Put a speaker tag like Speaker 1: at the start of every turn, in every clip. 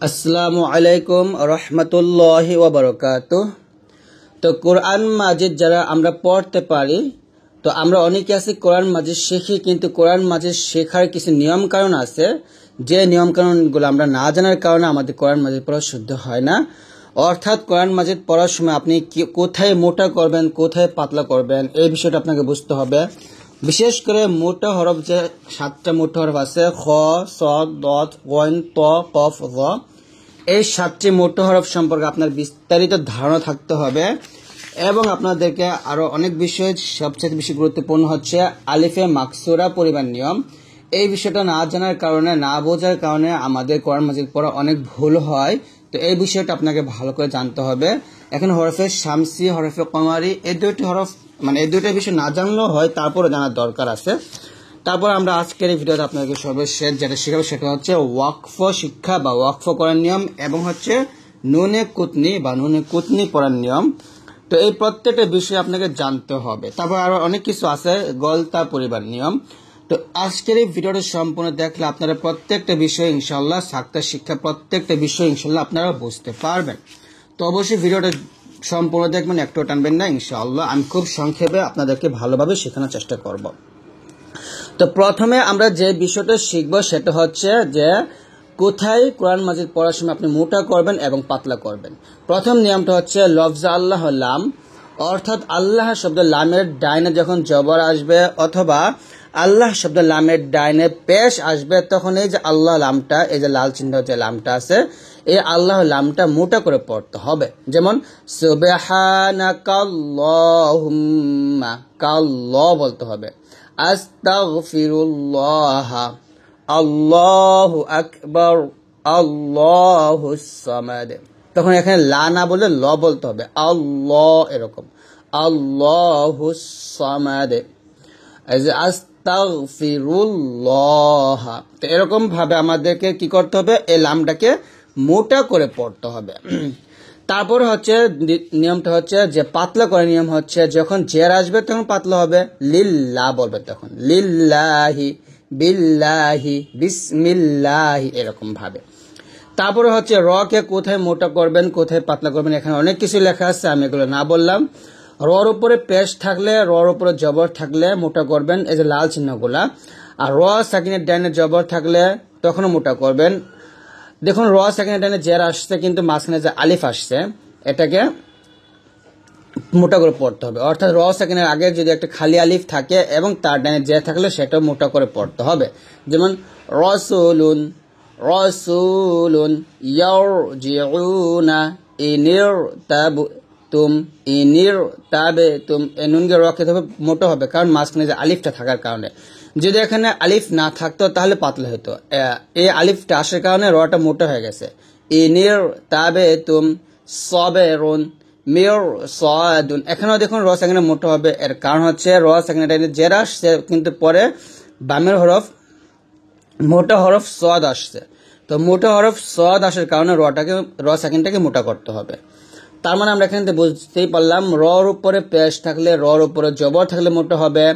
Speaker 1: আসসালামু আলাইকুম রহমতুল্লাহি ওয়া বারাকাতুহু। তো কোরআন মাজিদ যারা আমরা পড়তে পারি, তো আমরা অনেকে আছি কোরআন মাজিদ শিখি, কিন্তু কোরআন মাজিদ শেখার কিছু নিয়ম কারণ আছে, যে নিয়ম কারণগুলো আমরা না জানার কারণে আমাদের কোরআন মাজিদ পড়া শুদ্ধ হয় না। অর্থাৎ কোরআন মাজিদ পড়ার সময় আপনি কোথায় মোটা করবেন, কোথায় পাতলা করবেন, এই বিষয়টা আপনাকে বুঝতে হবে। বিশেষ করে মোটা হরফ, যে 7টা মোটা হরফ আছে, খ, সদ, দদ, গইন, ত, কফ, জ, এই 7টি মোটা হরফ সম্পর্কে আপনার বিস্তারিত ধারণা থাকতে হবে। এবং আপনাদেরকে আরও অনেক বিষয়, সবচেয়ে বেশি গুরুত্বপূর্ণ হচ্ছে আলিফে মাকসুরা পরিবার নিয়ম। এই বিষয়টা না জানার কারণে, না বোঝার কারণে আমাদের কোরআন মাজিদ পড়া অনেক ভুল হয়। তো এই বিষয়টা আপনাকে ভালো করে জানতে হবে। এখন হরফে শামসি, হরফে কমারি, এই দুইটি হরফ, এই দুইটা বিষয় না জানলেও হয়, তারপরে জানার দরকার আছে। তারপর আমরা আজকের এই ভিডিওতে আপনাকে সর্বশেষ যেটা শেখাবো সেটা হচ্ছে ওয়াকফ শিক্ষা বা ওয়াকফ করার নিয়ম, এবং হচ্ছে নুনে কুতনি বা নুনে কুতনি পড়ার নিয়ম। তো এই প্রত্যেকটা বিষয় আপনাকে জানতে হবে। তারপর আরো অনেক কিছু আছে, গলতা পরিবার নিয়ম। তো আজকের এই ভিডিওটা সম্পূর্ণ দেখলে আপনারা প্রত্যেকটা বিষয় ইনশাল্লাহ, সাক্তা শিক্ষা প্রত্যেকটা বিষয় ইনশাল্লাহ আপনারা বুঝতে পারবেন। তো অবশ্যই ভিডিওটা সম্পূর্ণ দেখবেন, একটু টানবেন না ইনশাআল্লাহ। আমি খুব সংক্ষেপে আপনাদেরকে ভালোভাবে শেখানোর চেষ্টা করব। তো প্রথমে আমরা যে বিষয়টা শিখবো সেটা হচ্ছে যে কোথায় কোরআন মাজিদ পড়ার সময় আপনি মোটা করবেন এবং পাতলা করবেন। প্রথম নিয়মটা হচ্ছে লফজা আল্লাহ লাম, অর্থাৎ আল্লাহ শব্দ লামের ডাইনে যখন জবর আসবে অথবা আল্লাহ শব্দ লামের ডাইনে পেশ আসবে, তখন এই যে আল্লাহ লামটা, এই যে লাল চিহ্ন যে লামটা আছে, এই আল্লাহ লামটা মোটা করে পড়তে হবে। যেমন সুবহানাকাল্লাহুম্মা, কাল্লাহ বলতে হবে। আস্তাগফিরুল্লাহ, আল্লাহু আকবার, আল্লাহুস সামাদ। তখন এখানে লা না বলে ল বলতে হবে, আল্লাহ, এরকম আল্লাহুস সামাদ, এই যে আস্তাগফিরুল্লাহ। তো এরকম ভাবে আমাদেরকে কি করতে হবে, এই লামটাকে মোটা করে পড়তে হবে। তারপর হচ্ছে নিয়মটা হচ্ছে যে পাতলা করে নিয়ম হচ্ছে যখন জের আসবে তখন পাতলা হবে, লিল্লাহ বলবে তখন লিল্লাহি, বিল্লাহি, বিসমিল্লাহি, এরকম ভাবে। তারপরে হচ্ছে র কে কোথায় মোটা করবেন, কোথায় পাতলা করবেন, এখানে অনেক কিছু লেখা আছে, আমি এগুলো না বললাম। রর উপরে পেশ থাকলে, রর উপরে জবর থাকলে মোটা করবেন, এই যে লাল চিহ্নগুলা। আর র সাকিনের ডাইনে জবর থাকলে তখনও মোটা করবেন। দেখুন র সেকেন্ড ডাইনে জের আসছে, কিন্তু মাঝখানে যে আলিফ আসছে এটাকে মোটা করে পড়তে হবে। অর্থাৎ র সেকেন্ডের আগে যদি একটা খালি আলিফ থাকে এবং তার ডাইনে জের থাকলে সেটাও মোটা করে পড়তে হবে। যেমন রসুলুন, রসুলুন, ইয়ারজিউনা, ইনিরতাবতুম, ইনিরতাবতুম, এই নুনকে র খেতে হবে, মোটা হবে, কারণ মাঝখানে যে আলিফটা থাকার কারণে। যদি এখানে আলিফ না থাকতো তাহলে পাতলা হতো, এই আলিফটা আসার কারণে রটা মোটা হয়ে গেছে। ইনিরতাবতুম সাবিরুন, মির সাদুন, এখানেও দেখুন র সেকেন্ডে মোটা হবে। এর কারণ হচ্ছে র সেকেন্ডে জের আসছে, কিন্তু পরে বামের হরফ মোটা হরফ সদ আসছে। তো মোটা হরফ সদ আসার কারণে র সেকেন্ডটাকে মোটা করতে হবে। তার মানে আমরা এখানে বুঝতেই পারলাম, রর উপরে পেশ থাকলে, রর উপরে জবর থাকলে মোটা হবে।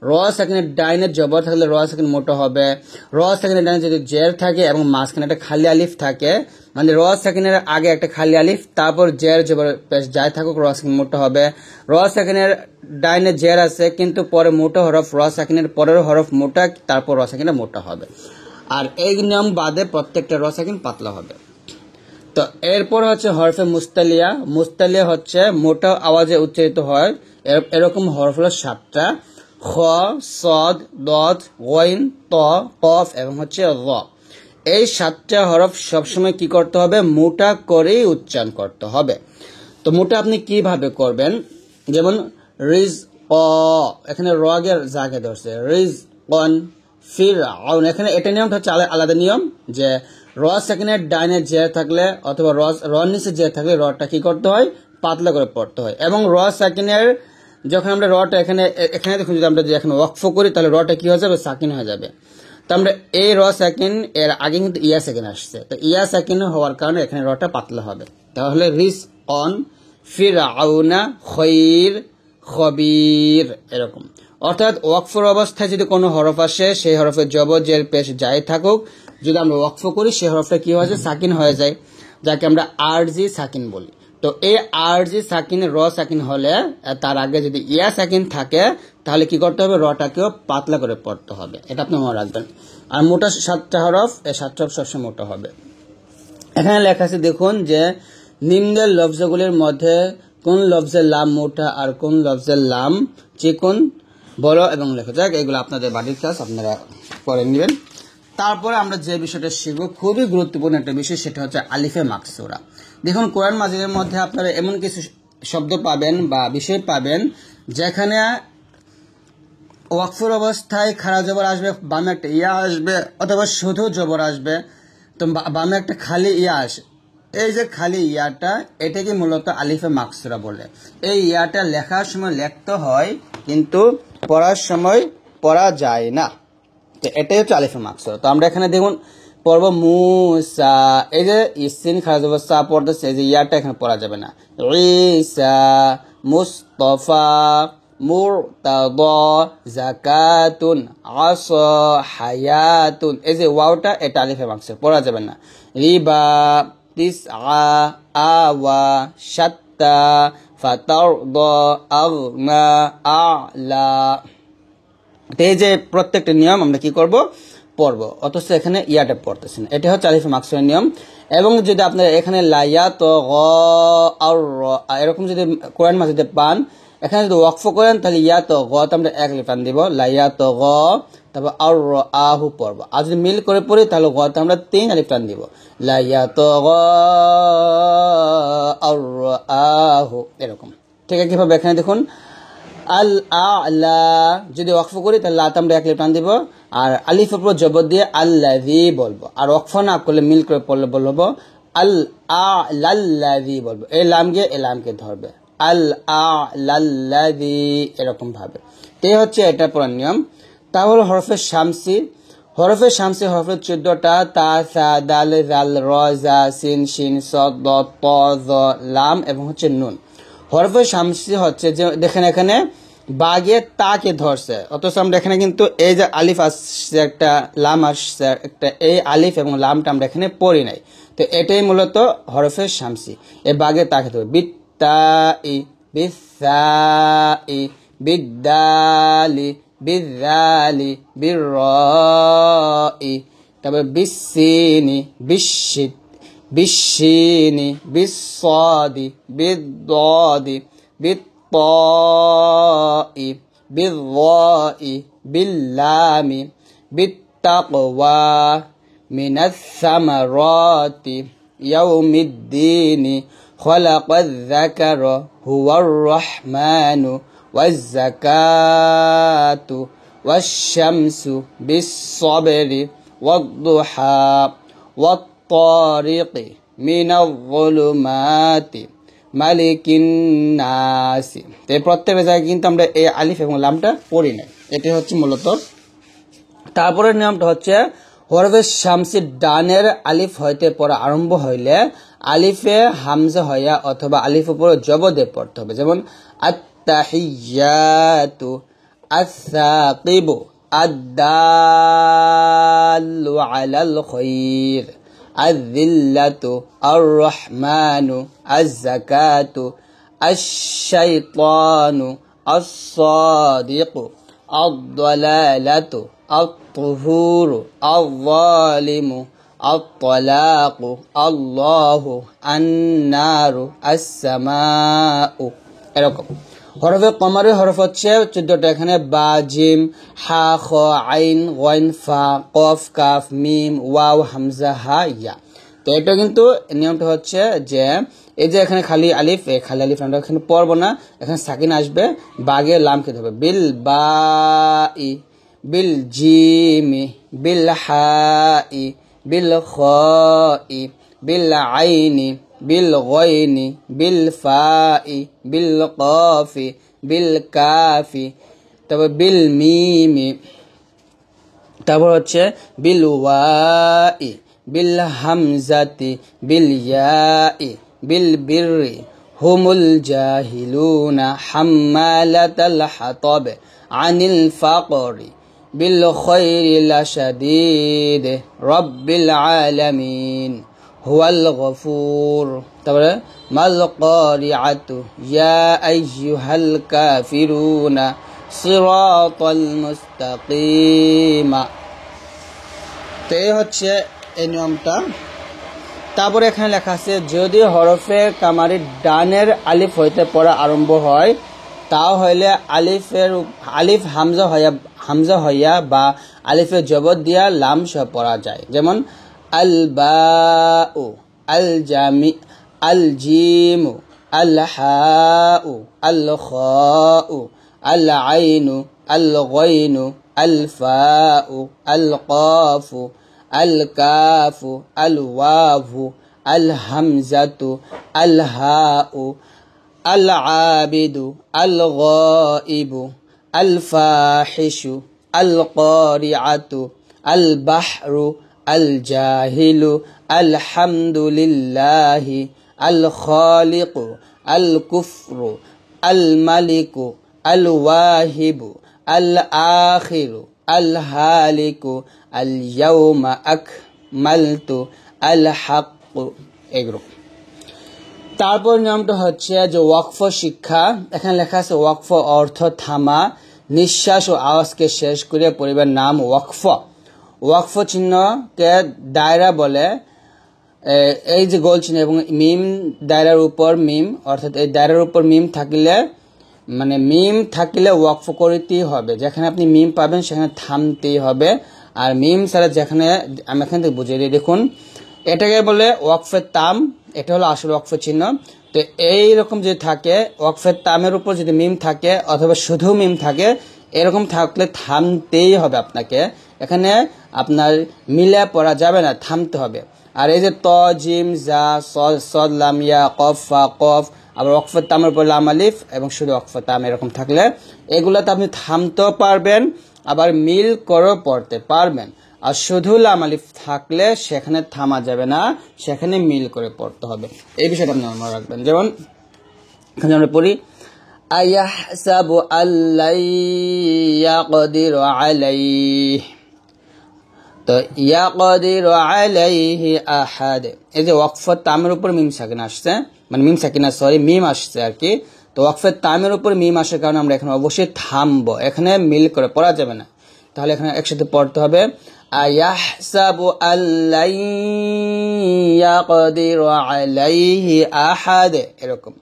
Speaker 1: র সেকেন্ডের ডাইনে জবর থাকলে র সেকেন্ড মোটা হবে। র সেকেন্ডের ডাইনে যদি জের থাকে এবং মাঝখানে একটা খালি আলিফ থাকে, মানে র সেকেন্ডের আগে একটা খালি আলিফ, তারপর জের জবর পেশ যাই থাকুক, র সেকেন্ড মোটা হবে। র সেকেন্ডের ডাইনে জের আছে, কিন্তু পরে মোটা হরফ, র সেকেন্ডের পরের হরফ মোটা, তারপর র সেকেন্ডে মোটা হবে। আর এই নিয়ম বাদে প্রত্যেকটা র সেকেন্ড পাতলা হবে। তো এরপর হচ্ছে হরফে মুস্তালিয়া। মুস্তালিয়া হচ্ছে মোটা আওয়াজে উচ্চারিত হয়, এরকম হরফ হলো 7টা, খ, সদ, দদ, গইন, ত, কফ এবং হচ্ছে র। এই 7টা হরফ সবসময় কি করতে হবে, মোটা করেই উচ্চারণ করতে হবে। তো মোটা আপনি কিভাবে করবেন, যেমন রিজ অ, এখানে র আগে জাগে ধরছে, রিজ অন, ফির আউন, এখানে এটা নিয়মটা হচ্ছে আলাদা নিয়ম, যে র সেকেন্ডের ডাইনে জের থাকলে অথবা র নিচে জের থাকলে রটা কি করতে হয়, পাতলা করে পড়তে হয়। এবং র সেকেন্ডের যখন আমরা রটা এখানে দেখুন, যদি আমরা এখানে ওয়াকফ করি তাহলে রটা কি হয়ে যাবে, সাকিন হয়ে যাবে। তো আমরা এই র সেকেন্ড এর আগে কিন্তু ইয়া সেকেন্ড আসছে, তো ইয়া সেকেন্ড হওয়ার কারণে এখানে রটা পাতলা হবে। তাহলে রিজ অন, ফির আউনা, খৈর, খবির, এরকম। অর্থাৎ ওয়াকফর অবস্থায় যদি কোনো হরফ আসে, সেই হরফের জবর জের পেশ যাই থাকুক, যদি আমরা ওয়াকফ করি সেই হরফটা কি হয়ে যায়, সাকিন হয়ে যায়, যাকে আমরা আরজি সাকিন বলি। তো এই আরজি সাকিন র সাকিন হলে তার আগে যদি ইয়া সাকিন থাকে তাহলে কি করতে হবে, রটাকেও পাতলা করে পড়তে হবে, এটা আপনি মনে রাখবেন। আর মোটা 7টা হরফ, এই 7টা হরফ সবসময় মোটা হবে। এখানে লেখা আছে দেখুন যে নিম্নের লফজগুলির মধ্যে কোন লফজের লাম মোটা আর কোন লফজের লাম চিকন, বড় এবং লেখা যাক। এগুলো আপনাদের বাড়ির ক্লাস, আপনারা পড়ে নেবেন। তারপরে আমরা যে বিষয়টা শিখব, খুবই গুরুত্বপূর্ণ একটা বিষয়, সেটা হচ্ছে আলিফে মাকসুরা। দেখুন কোরআন মাজিদের মধ্যে আপনারা এমন কিছু শব্দ পাবেন বা বিষয় পাবেন যেখানে ওয়াকফের অবস্থায় খাড়া জবর আসবে, বামে একটা ইয়া আসবে, অথবা শুধু জবর আসবে, তো বামে একটা খালি ইয়া আসে। এই যে খালি ইয়াটা, এটাকে মূলত আলিফে মাকসুরা বলে। এই ইয়াটা লেখার সময় লিখতে হয়, কিন্তু পড়ার সময় পড়া যায় না, তো এটাই হচ্ছে আলিফে মাকসুরা। তো আমরা এখানে দেখুন পড়ব মুসা, এই যে ইসিন খাড়া জবর সা পড়তেছে, এই যে ইয়াটা এখানে পড়া যাবে না। ঈসা, মুস্তফা, মুরতাদা, যাকাতুন, আসা, হায়াতুন, এই যে ওয়াওটা এটা আলিফে মাকসুরা, পড়া যাবে না। রিবা, তিসআ, আওয়া, শাত্তা, ফাতারদা, আগনা, আলা। এই যে প্রত্যেকটা নিয়ম আমরা কি করব, পড়ব, অথচ এখানে ইয়াটা পড়তেছেন। এটা হচ্ছে আলিফে মাকসুরের নিয়ম। এবং যদি আপনারা এখানে লাইয়া তো গ আর এরকম যদি কোরআন মাজিদে পান, এখানে যদি ওয়াকফ করেন তাহলে ইয়া তো গ তো আমরা এক লিফ টান দিব, লাইয়া তো গ, তারপর আর আহু পড়ব। আর যদি মিল করে পড়ি তাহলে গ তো আমরা 3 আলিফ টান দিব, লাইয়া তো গ আর আহু, এরকম। ঠিক আছে, কিভাবে এখানে দেখুন আল আলা, যদি ওয়াকফ করি তাহলে লাত আমরা এক লিফ টান দিব, আর আলিফের উপর জবর দিয়ে আল্লাযী বলবো। আর ওয়াকফ না করলে মিল করে পড়লে বলবো আল আলাল্লাযী বলবো, এই লাম গিয়ে এই লামকে ধরবে, আল আলাল্লাযী, এরকম ভাবে। এই হচ্ছে এটা পড়ার নিয়ম। তাহলে হরফে শামসি, হরফে শামসি হরফে 14টা, তা, সা, দাল, জাল, র, জা, সিন, শিন, সদ, দ, ত, জ, লাম এবং হচ্ছে নুন। হরফে শামসি হচ্ছে যে দেখেন এখানে বাগে তাকে ধরছে, অথচ আমরা এখানে কিন্তু এই যে আলিফ আসছে, একটা লাম আসছে একটা, এই আলিফ এবং লামটা আমরা এখানে পড়ি নাই। তো এটাই মূলত হরফে শামসি, এই বাগে তাকে ধরবে। বিত্তাই, বিসাই, বিদ্দালি, বিযালি, বিররাই, তারপর বিসিনি, বিশিত, বিশিনি, বিসাদি, বিদাদি, বিত্তাই, বিযাই, বিল্লামি, বিত্তাকওয়া, মিনাস সামারাতি, ইয়াউমিদ্দিনি, খালাকায যাকারা, হুয়ার রাহমানু, ওয়াজ-যাকাতু, ওয়াশ-শামসু, বিস-সাবরি, ওয়াদ-দুহা, ওয়াত-তারিকি, মিনায-যুলুমাতি, মালিকিন নাসি। তো এই প্রত্যেকটা জায়গায় কিন্তু আমরা এই আলিফ এবং লামটা পড়ি না, এটাই হচ্ছে মূলত। তারপরের নিয়মটা হচ্ছে হরফে শামসির ডানের আলিফ হইতে পড়া আরম্ভ হইলে আলিফে হামজা হইয়া অথবা আলিফ উপরে জবর দিয়ে পড়তে হবে। যেমন আত-তাহিয়াতু, আস-সাকিবু, আদ-দাল্লু আলাল খায়র, আয-যিল্লাতু, আর-রাহমানু, আয-যাকাতু, আশ-শাইতানু, আস-সাদিকু, আদ-দালালাতু, আত-তুহুরু, আয-যালিমু, আত-তালাকু, আল্লাহু, আন-নারু, আস-সামাউ, এরকম। হরফে কমারের হরফ হচ্ছে 14টা, এখানে বা, জিম, হা, খ, আইন, গইন, ফা, কফ, কাফ, মিম, ওয়াও, হামজা, হা, ইয়া। তো এটা কিন্তু নিয়মটা হচ্ছে যে এই যে এখানে খালি আলিফ, এই খালি আলিফ আমরা এখানে পড়বো না, এখানে সাকিন আসবে, বাগে লামকে ধরবে। বিল বাই, বিল জিমি, বিল হাই, বিল খাই, বিল আইনি, বিল গইনি, বিল ফাই, বিল কাফি, বিল কাফি, তারপর বিল মিমি, তারপর হচ্ছে বিল ওয়াই, বিল হামজাতি, বিল ইয়াই, বিল বিররি, হুমুল জাহিলুনা, হাম্মালাতাল হাতাব, আনিল ফাকরি, بالخير لشديد رب العالمين هو الغفور তারপরে মাল কারিআতু ইয়া আইয়ুহাল কাফিরুন সিরাতাল মুস্তাকিম। তো এই হচ্ছে এই নিয়মটা। তারপরে এখানে লেখা আছে যদি হরফে কামারির ডানের আলিফ হইতে পড়া আরম্ভ হয় তাহলে আলিফ হামজা হইয়া বা আলিফের জবর দিয়া লাম সহ পড়া যায়। যেমন আল বাউ, আল জামি, আল জিমু, আল হাউ, আল খাউ, আল আইনু, আল গাইনু, আল ফাউ, আল কাফু, আল কাফু, আল ওয়াভু, আল হামজাতু, আল হাউ, আল আবিদু, আল গাইবু, আল ফাহিশু, আল কারিআতু, আল বাহরু, আল জাহিলু, আল হামদুলিল্লাহি, আল খালিকু, আল কুফরু, আল মালিকু, আল ওয়াহিবু, আল আখিরু, আল হালিকু, আল ইয়াউমা আকমালতু, আল হাক্কু, এগুলো। তারপর নিয়মটা হচ্ছে যে ওয়াকফ শিক্ষা। এখানে লেখা আছে ওয়াকফ অর্থ থামা, নিঃশ্বাস ও আওয়াজকে শেষ করে পড়িবার নাম ওয়াকফ। ওয়াকফ চিহ্নকে দায়রা বলে। এই যে গোল চিহ্ন এবং মিম দায়রার উপর মিম, অর্থাৎ এই দায়রার উপর মিম থাকলে মিম থাকলে ওয়াকফ করিতেই হবে। যেখানে আপনি মিম পাবেন সেখানে থামতেই হবে। আর মিম ছাড়া যেখানে, আমি এখান থেকে বুঝিয়ে দিই, দেখুন এটাকে বলে ওয়াকফের তাম, এটা হলো আসল ওয়াকফ চিহ্ন। তো এইরকম যদি থাকে ওয়াকফের তামের উপর যদি মিম থাকে অথবা শুধু মিম থাকে, এরকম থাকলে থামতেই হবে আপনাকে। এখানে আপনার মিলে পড়া যাবে না, থামতে হবে। আর এই যে ত জিম জা সদ লাম ইয়া কফ ফা কফ, আবার ওয়াকফের তামের উপর লাম আলিফ এবং শুধু ওয়াকফের তাম, এরকম থাকলে এগুলোতে আপনি থামতেও পারবেন, আবার মিল করেও পড়তে পারবেন। আর শুধু লাম আলিফ থাকলে সেখানে থামা যাবে না, সেখানে মিল করে পড়তে হবে। এই বিষয়টা আপনি মনে রাখবেন। যেমন এখানে আমরা পড়ি আয়াহসাবু আল্লাই ইয়াকদিরু আলাইহি, তো ইয়াকদিরু আলাইহি আহাদ, এই যে ওয়াকফের তামের উপর মিম সাকিন আসছে, মিম আসছে আর কি। তো ওয়াকফের তামের উপর মিম আসার কারণে আমরা এখানে অবশ্যই থামবো, এখানে মিল করে পড়া যাবে না। তাহলে এখানে একসাথে পড়তে হবে আয়াহসাবু আল্লাই ইয়াকদিরু আলাইহি আহাদ, এরকম।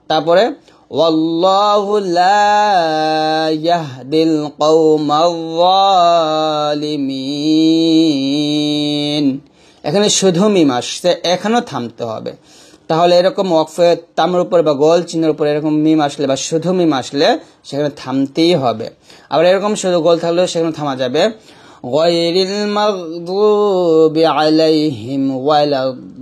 Speaker 1: তারপরে ওয়াল্লাহু লা ইয়াহদিল কওমাজ জালিমিন, এখানে শুধু মিম আসছে, এখানেও থামতে হবে। তাহলে এরকম ওয়াকফে তামের উপর বা গোল চিহ্নের উপর এরকম মিম আসলে বা শুধু মিম আসলে সেখানে থামতেই হবে। আবার এরকম শুধু গোল থাকলেও সেখানে থামা যাবে। গায়রিল মাগদুবি আলাইহিম ওয়ালাদ-দাল্লিন,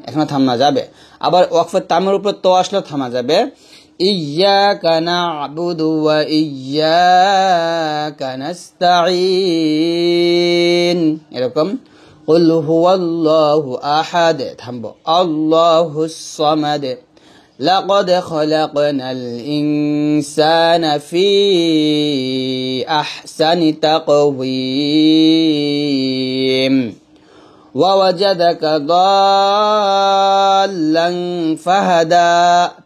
Speaker 1: এখানে থামা যাবে। আবার ওয়াকফে তামের উপর তো আসলেও থামা যাবে। ইয়্যাকা না'বুদু ওয়া ইয়্যাকা নাস্তাঈন, এরকম। কুল হুয়াল্লাহু আহাদ, থামবো। আল্লাহুস সামাদ, লাকাদ খালাকনাল ইনসানা ফি আহসানি তাকওয়িম ওয়া ওয়াজাদাকা দাল্লান ফাহাদা,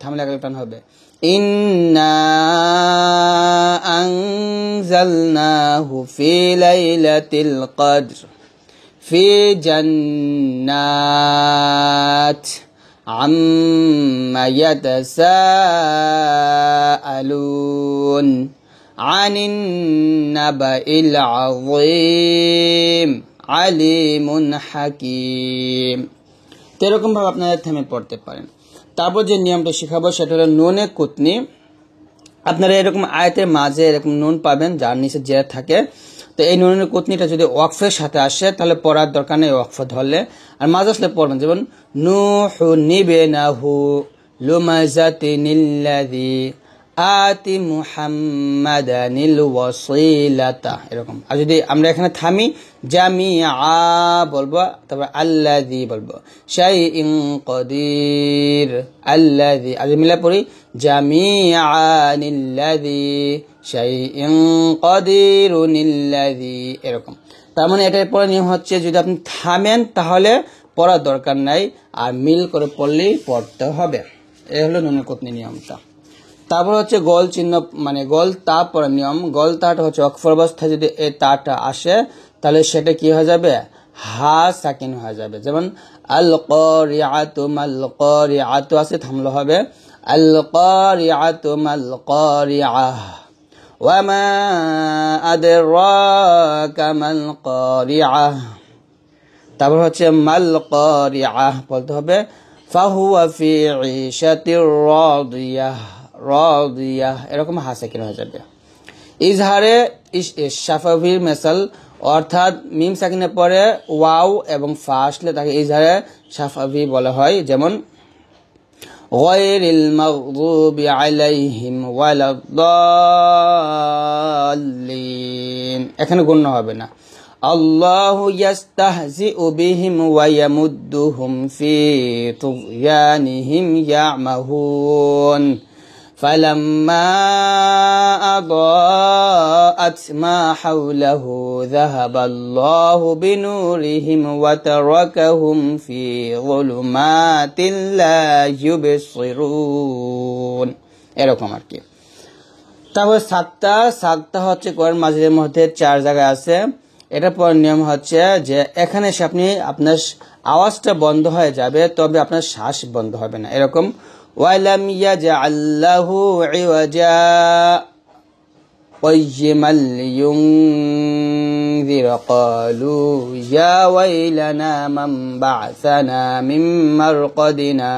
Speaker 1: থামলে একটা টান হবে। ইন্না আনজালনাহু ফি লাইলাতিল কদর ফি জান্নাত আম্মা ইয়াতাসাআলুন আনিন নাবাইল আযীম আলিমুন হাকিম। এরকম ভাবে আপনারা থেমে পড়তে পারেন। তারপর যে নিয়মটা শেখাবো সেটা হলো নুনে কুতনি। আপনারা এরকম আয়াতের মাঝে এরকম নুন পাবেন যার নিচে জের থাকে। তো এই নুনের কুতনিটা যদি ওয়াকফের সাথে আসে তাহলে পড়ার দরকার নেই, ওয়াকফ ধরলে। আর মাঝে আসলে পড়বেন, যেমন নূহু নিবেনাহু লুমাজাতিনিল্লাযী আতি মুহাম্মাদানিল ওয়াসিলাতা, এরকম। আর যদি আমরা এখানে থামি, জামিআ বলবো, তারপর আল্লাযী বলবো, শাইইন কদির আল্লাযী। আর যদি মিলা পড়ি, জামিআনিল্লাযী শাইইন কদিরুনিল্লাযী, এরকম। তার মানে এটার পরে নিয়ম হচ্ছে যদি আপনি থামেন তাহলে পড়ার দরকার নাই, আর মিল করে পড়লেই পড়তে হবে। এই হলো নুনের কুতনি নিয়মটা। তারপর হচ্ছে গোল চিহ্ন, মানে গোল তা পড়ার নিয়ম। গোল তাটা হচ্ছে অক্ষর অবস্থায় যদি এই তাটা আসে তাহলে সেটা কি হয়ে যাবে, হা সাকিন হয়ে যাবে। যেমন আল কারিআতু মাল কারিআতু আছে, থামলো হবে আল কারিআতু মাল কারিআহ, ওয়া মা আদরাকা মাল কারিআহ। তারপর হচ্ছে মাল কারিআহ বলতে হবে ফাহুয়া ফি ঈশাতির রাদিয়াহ, রাদিয়াহ, এরকম হা সাকিন হয়ে যাবে। ইজহারে শাফাভির মেসাল, অর্থাৎ মিম সাকিনের পরে ওয়াও এবং ফা আসলে তাকে ইজহারে শাফাভি বলা হয়। যেমন গায়রিল মাগদুবি আলাইহিম ওয়ালাদ-দাল্লিন, এখানে গুণ হবে না। আল্লাহু ইয়াস্তাহজিউ বিহিম ওয়া ইয়ামুদ্দুহুম ফি তুগয়ানিহিম ইয়ামাহুন, فلما أضاءت ما حوله ذهب الله بنورهم وتركهم في ظلمات لا يبصرون, এরকম আর কি। তারপর সাকতা হচ্ছে কোরআন মাজিদের মধ্যে 4 জায়গায় আছে। এটার পর নিয়ম হচ্ছে যে এখানে এসে আপনি আপনার আওয়াজটা বন্ধ হয়ে যাবে, তবে আপনার শ্বাস বন্ধ হবে না, এরকম। ওয়ালাম ইয়াজআল লাহু ইওয়াজা কাইয়িমান লিয়ুনযির ক্বালু ইয়া ওয়াইলানা মান বা'সানা মিন মারকাদিনা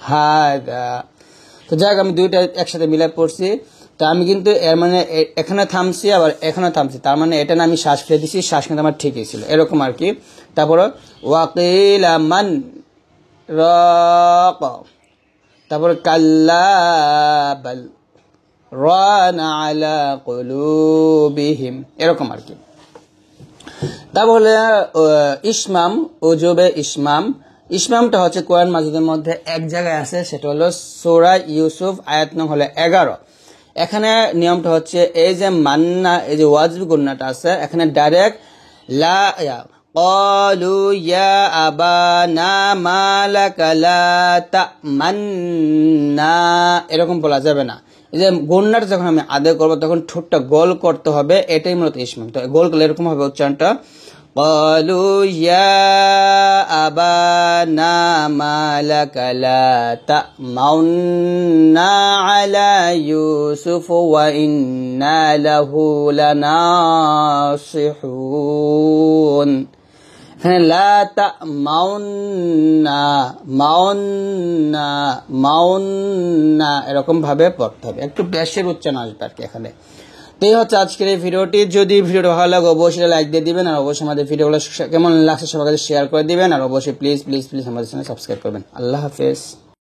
Speaker 1: হাযা। তো যাক, আমি দুইটা একসাথে মিলাই পড়ছি। তো আমি কিন্তু এর মানে এখানে থামছি আবার এখানে থামছি, তার মানে এটা না আমি শ্বাস ফেলে দিছি, শ্বাস কিন্তু আমার ঠিকই ছিল, এরকম আর কি। তারপর ওয়াকিলা মান রাক, তারপর কাল্লা বাল রানা আলা কুলুবিহিম, এরকম আর কি। তারপর ইসমাম, ওজবে ইসমাম। ইসমামটা হচ্ছে কোরআন মাজিদের মধ্যে এক জায়গায় আছে, সেটা হলো সূরা ইউসুফ আয়াত নং হলো 11। এখানে নিয়মটা হচ্ছে এই যে মান্না, এই যে ওয়াজিব গুন্নাটা আছে, এখানে ডাইরেক্ট লা ক্বালু ইয়া আবানা মা লাকা লা তা'মান্না, এরকম বলা যাবে না। এই যে গুন্নাটা যখন আমি আদায় করব তখন ঠোঁটটা গোল করতে হবে, এটাই মূলত ইসমাম। তো গোল করলে এরকম হবে উচ্চারণটা, قالوا يا أبانا ما لك لا تأمنا على يوسف وإنا له لناصحون। لا تأمنا মাউন্না মাউন্না, এরকম ভাবে পড়তে হবে, একটু পেশের উচ্চারণ আসবে আর কি এখানে। তো এই হচ্ছে আজকের এই ভিডিওটি। যদি ভিডিওটা ভালো লাগে অবশ্যই লাইক দিয়ে দিবেন, আর অবশ্যই আমাদের ভিডিওগুলো কেমন লাগছে সবার কাছে শেয়ার করে দিবেন, আর অবশ্যই প্লিজ প্লিজ প্লিজ আমাদের চ্যানেল সাবস্ক্রাইব করবেন। আল্লাহ হাফেজ।